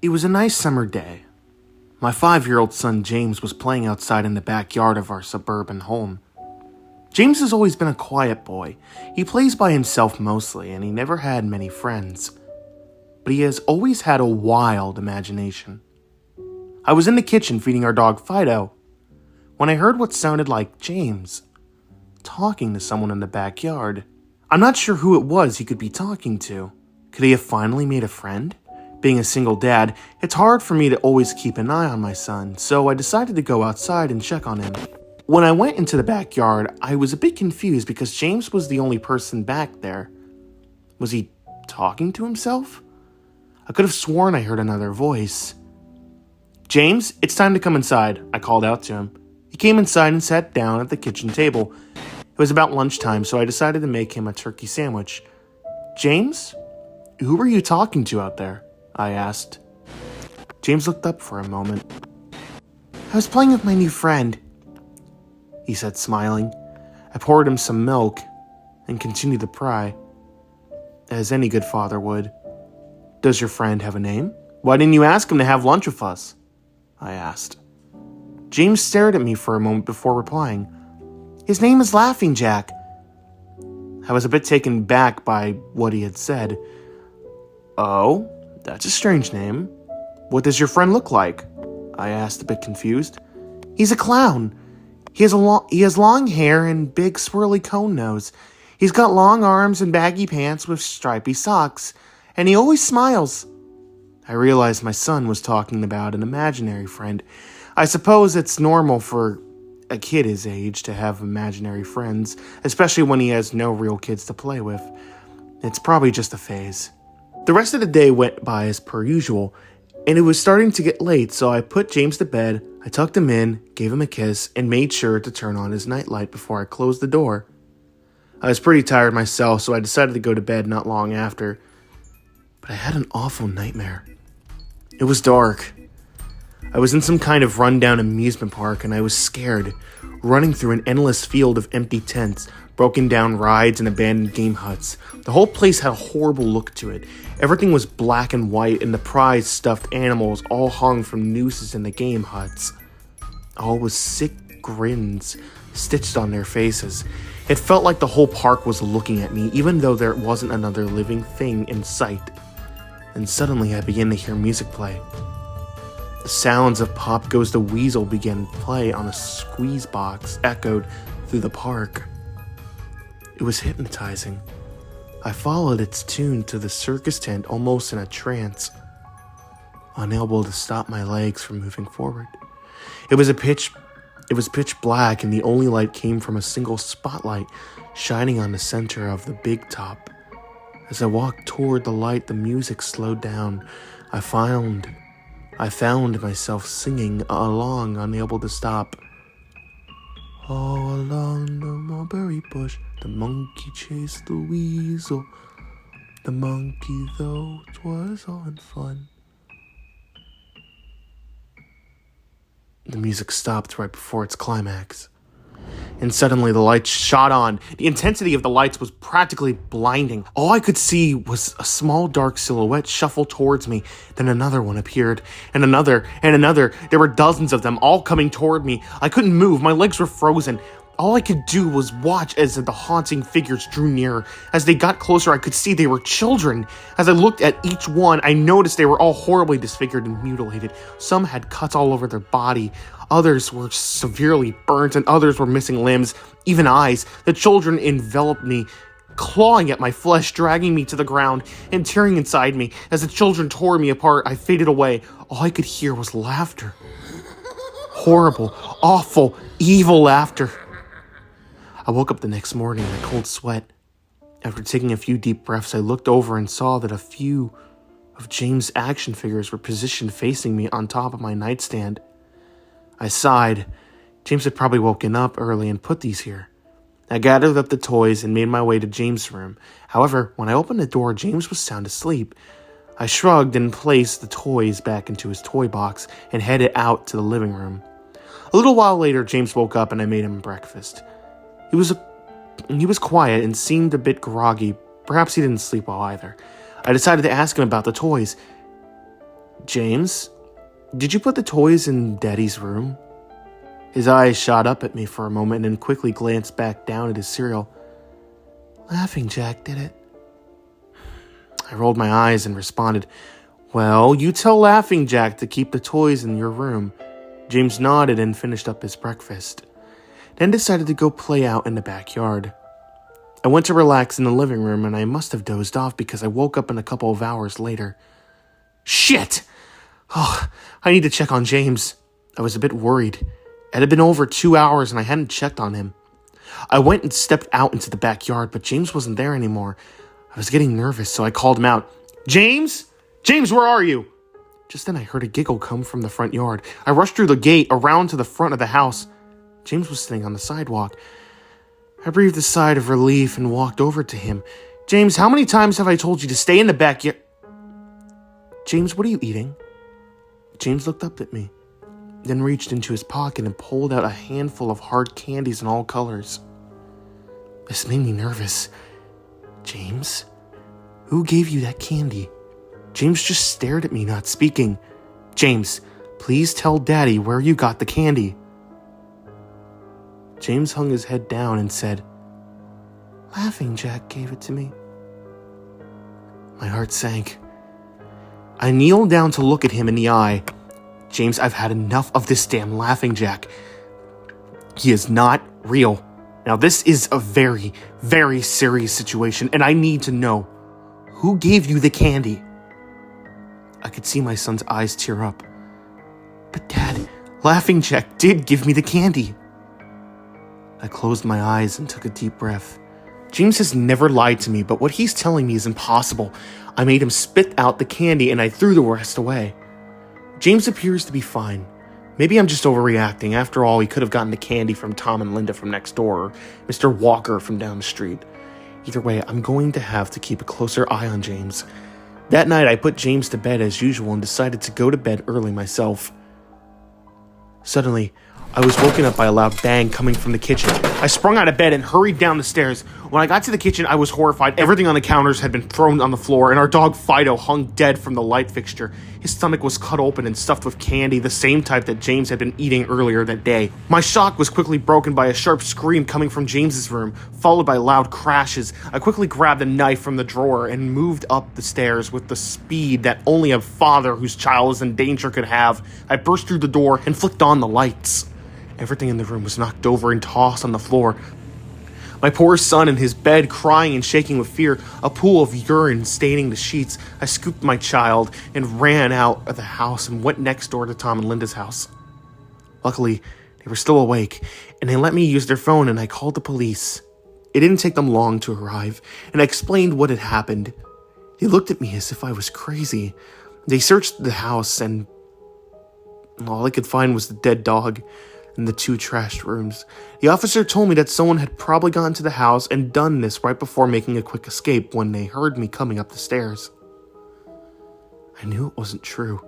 It was a nice summer day. My 5-year-old son James was playing outside in the backyard of our suburban home. James has always been a quiet boy. He plays by himself mostly, and he never had many friends. But he has always had a wild imagination. I was in the kitchen feeding our dog Fido when I heard what sounded like James talking to someone in the backyard. I'm not sure who it was he could be talking to. Could he have finally made a friend? Being a single dad, it's hard for me to always keep an eye on my son, so I decided to go outside and check on him. When I went into the backyard, I was a bit confused because James was the only person back there. Was he talking to himself? I could have sworn I heard another voice. "James, it's time to come inside," I called out to him. He came inside and sat down at the kitchen table. It was about lunchtime, so I decided to make him a turkey sandwich. "James, who were you talking to out there?" I asked. James looked up for a moment. "I was playing with my new friend," he said, smiling. I poured him some milk and continued to pry, as any good father would. "Does your friend have a name? Why didn't you ask him to have lunch with us?" I asked. James stared at me for a moment before replying. "His name is Laughing Jack." I was a bit taken back by what he had said. "Oh, that's a strange name. What does your friend look like?" I asked, a bit confused. "He's a clown. He has long hair and big swirly cone nose. He's got long arms and baggy pants with stripy socks, and he always smiles." I realized my son was talking about an imaginary friend. I suppose it's normal for a kid his age to have imaginary friends, especially when he has no real kids to play with. It's probably just a phase. The rest of the day went by as per usual, and it was starting to get late, so I put James to bed, I tucked him in, gave him a kiss, and made sure to turn on his nightlight before I closed the door. I was pretty tired myself, so I decided to go to bed not long after. But I had an awful nightmare. It was dark. I was in some kind of rundown amusement park, and I was scared, running through an endless field of empty tents, broken down rides, and abandoned game huts. The whole place had a horrible look to it. Everything was black and white, and the prized stuffed animals all hung from nooses in the game huts. All with sick grins stitched on their faces. It felt like the whole park was looking at me, even though there wasn't another living thing in sight. And suddenly I began to hear music play. The sounds of Pop Goes the Weasel began to play on a squeeze box echoed through the park. It was hypnotizing. I followed its tune to the circus tent almost in a trance, unable to stop my legs from moving forward. It was pitch black, and the only light came from a single spotlight shining on the center of the big top. As I walked toward the light, the music slowed down. I found myself singing along, unable to stop. All along the mulberry bush, the monkey chased the weasel. The monkey, though, 'twas all in fun. The music stopped right before its climax. And suddenly the lights shot on. The intensity of the lights was practically blinding. All I could see was a small dark silhouette shuffle towards me. Then another one appeared, and another, and another. There were dozens of them, all coming toward me. I couldn't move. My legs were frozen. All I could do was watch as the haunting figures drew nearer. As they got closer, I could see they were children. As I looked at each one, I noticed they were all horribly disfigured and mutilated. Some had cuts all over their body. Others were severely burnt, and others were missing limbs, even eyes. The children enveloped me, clawing at my flesh, dragging me to the ground, and tearing inside me. As the children tore me apart, I faded away. All I could hear was laughter. Horrible, awful, evil laughter. I woke up the next morning in a cold sweat. After taking a few deep breaths, I looked over and saw that a few of James' action figures were positioned facing me on top of my nightstand. I sighed. James had probably woken up early and put these here. I gathered up the toys and made my way to James' room. However, when I opened the door, James was sound asleep. I shrugged and placed the toys back into his toy box and headed out to the living room. A little while later, James woke up and I made him breakfast. He was quiet and seemed a bit groggy. Perhaps he didn't sleep well either. I decided to ask him about the toys. James, did you put the toys in Daddy's room? His eyes shot up at me for a moment and then quickly glanced back down at his cereal. Laughing Jack did it. I rolled my eyes and responded, Well, you tell Laughing Jack to keep the toys in your room. James nodded and finished up his breakfast, then decided to go play out in the backyard. I went to relax in the living room and I must have dozed off because I woke up a couple of hours later. Shit! Oh, I need to check on James. I was a bit worried. It had been over 2 hours and I hadn't checked on him. I went and stepped out into the backyard, but James wasn't there anymore. I was getting nervous, so I called him out. James? James, where are you? Just then I heard a giggle come from the front yard. I rushed through the gate, around to the front of the house. James was sitting on the sidewalk. I breathed a sigh of relief and walked over to him. James, how many times have I told you to stay in the backyard? James, what are you eating? James looked up at me, then reached into his pocket and pulled out a handful of hard candies in all colors. This made me nervous. James, who gave you that candy? James just stared at me, not speaking. James, please tell Daddy where you got the candy. James hung his head down and said, Laughing Jack gave it to me. My heart sank. I kneeled down to look at him in the eye. James, I've had enough of this damn Laughing Jack. He is not real. Now, this is a very, very serious situation, and I need to know, who gave you the candy? I could see my son's eyes tear up. But Dad, Laughing Jack did give me the candy. I closed my eyes and took a deep breath. James has never lied to me, but what he's telling me is impossible. I made him spit out the candy and I threw the rest away. James appears to be fine. Maybe I'm just overreacting. After all, he could have gotten the candy from Tom and Linda from next door, or Mr. Walker from down the street. Either way, I'm going to have to keep a closer eye on James. That night, I put James to bed as usual and decided to go to bed early myself. Suddenly, I was woken up by a loud bang coming from the kitchen. I sprung out of bed and hurried down the stairs. When I got to the kitchen, I was horrified. Everything on the counters had been thrown on the floor, and our dog Fido hung dead from the light fixture. His stomach was cut open and stuffed with candy, the same type that James had been eating earlier that day. My shock was quickly broken by a sharp scream coming from James's room, followed by loud crashes. I quickly grabbed a knife from the drawer and moved up the stairs with the speed that only a father whose child is in danger could have. I burst through the door and flicked on the lights. Everything in the room was knocked over and tossed on the floor. My poor son in his bed, crying and shaking with fear, a pool of urine staining the sheets. I scooped my child and ran out of the house and went next door to Tom and Linda's house. Luckily, they were still awake, and they let me use their phone, and I called the police. It didn't take them long to arrive, and I explained what had happened. They looked at me as if I was crazy. They searched the house, and all I could find was the dead dog and the 2 trashed rooms. The officer told me that someone had probably gone to the house and done this right before making a quick escape when they heard me coming up the stairs. I knew it wasn't true.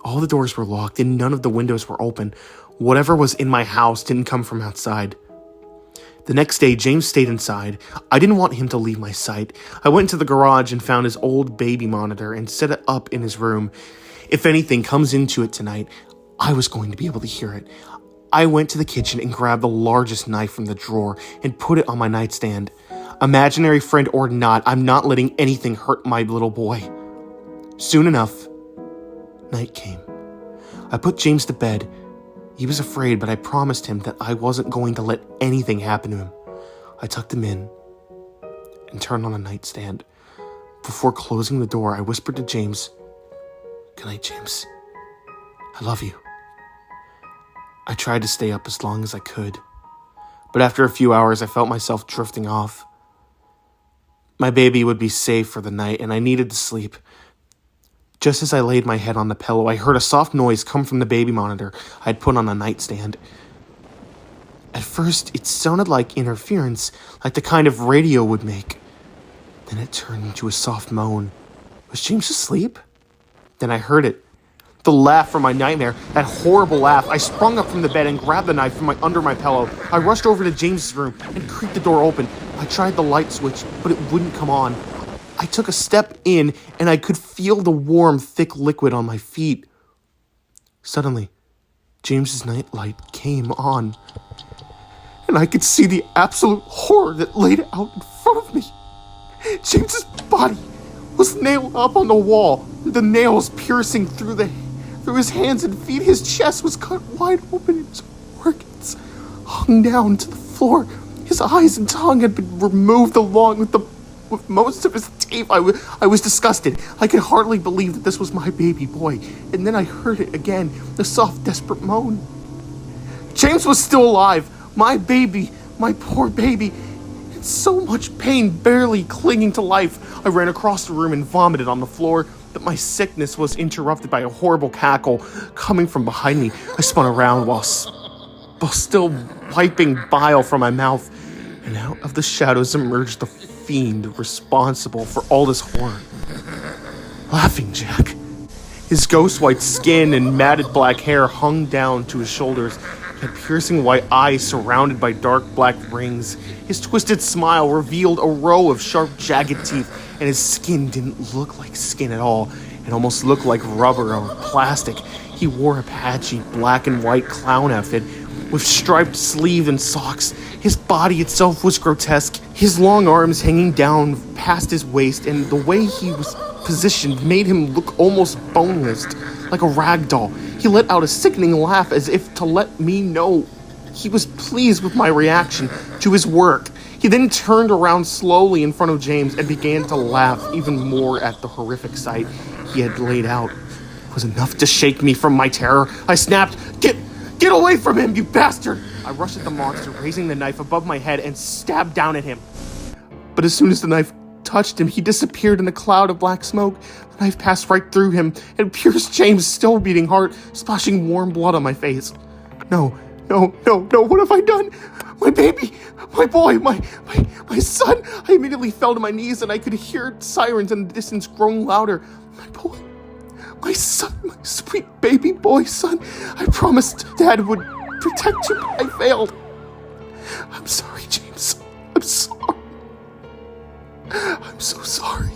All the doors were locked and none of the windows were open. Whatever was in my house didn't come from outside. The next day, James stayed inside. I didn't want him to leave my sight. I went to the garage and found his old baby monitor and set it up in his room. If anything comes into it tonight, I was going to be able to hear it. I went to the kitchen and grabbed the largest knife from the drawer and put it on my nightstand. Imaginary friend or not, I'm not letting anything hurt my little boy. Soon enough, night came. I put James to bed. He was afraid, but I promised him that I wasn't going to let anything happen to him. I tucked him in and turned on the nightstand. Before closing the door, I whispered to James, "Good night, James. I love you." I tried to stay up as long as I could, but after a few hours, I felt myself drifting off. My baby would be safe for the night, and I needed to sleep. Just as I laid my head on the pillow, I heard a soft noise come from the baby monitor I had put on a nightstand. At first, it sounded like interference, like the kind of radio would make. Then it turned into a soft moan. Was James asleep? Then I heard it. The laugh from my nightmare, that horrible laugh. I sprung up from the bed and grabbed the knife from under my pillow. I rushed over to James's room and creaked the door open. I tried the light switch, but it wouldn't come on. I took a step in, and I could feel the warm, thick liquid on my feet. Suddenly, James's nightlight came on, and I could see the absolute horror that laid out in front of me. James's body was nailed up on the wall, the nails piercing through his hands and feet. His chest was cut wide open, his organs hung down to the floor. His eyes and tongue had been removed along with most of his teeth. I was disgusted. I could hardly believe that this was my baby boy. And then I heard it again, the soft, desperate moan. James was still alive. My baby, my poor baby. In so much pain, barely clinging to life. I ran across the room and vomited on the floor. But my sickness was interrupted by a horrible cackle coming from behind me. I spun around while still wiping bile from my mouth. And out of the shadows emerged the fiend responsible for all this horror. Laughing Jack. His ghost-white skin and matted black hair hung down to his shoulders. He had piercing white eyes surrounded by dark black rings. His twisted smile revealed a row of sharp, jagged teeth, and his skin didn't look like skin at all. It almost looked like rubber or plastic. He wore a patchy black and white clown outfit with striped sleeve and socks. His body itself was grotesque, his long arms hanging down past his waist, and the way he was positioned made him look almost boneless, like a rag doll. He let out a sickening laugh as if to let me know he was pleased with my reaction to his work. He then turned around slowly in front of James and began to laugh even more at the horrific sight he had laid out. It was enough to shake me from my terror. I snapped, Get away from him, you bastard! I rushed at the monster, raising the knife above my head and stabbed down at him. But as soon as the knife touched him, he disappeared in a cloud of black smoke. The knife passed right through him and pierced James' still beating heart, splashing warm blood on my face. No, what have I done? My baby, my boy, my son. I immediately fell to my knees and I could hear sirens in the distance growing louder. My boy. My son, my sweet baby boy son. I promised Dad would protect you, but I failed. I'm sorry, James. I'm sorry. I'm so sorry.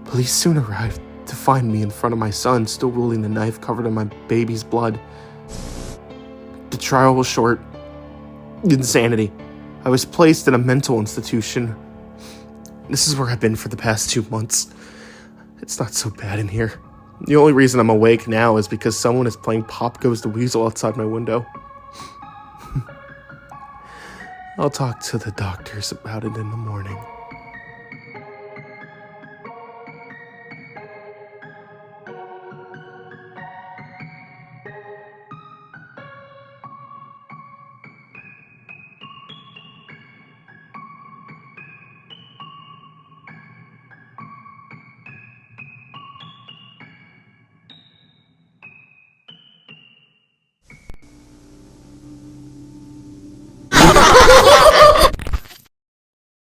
Police soon arrived to find me in front of my son, still wielding the knife covered in my baby's blood. The trial was short. Insanity. I was placed in a mental institution. This is where I've been for the past 2 months. It's not so bad in here. The only reason I'm awake now is because someone is playing Pop Goes the Weasel outside my window. I'll talk to the doctors about it in the morning.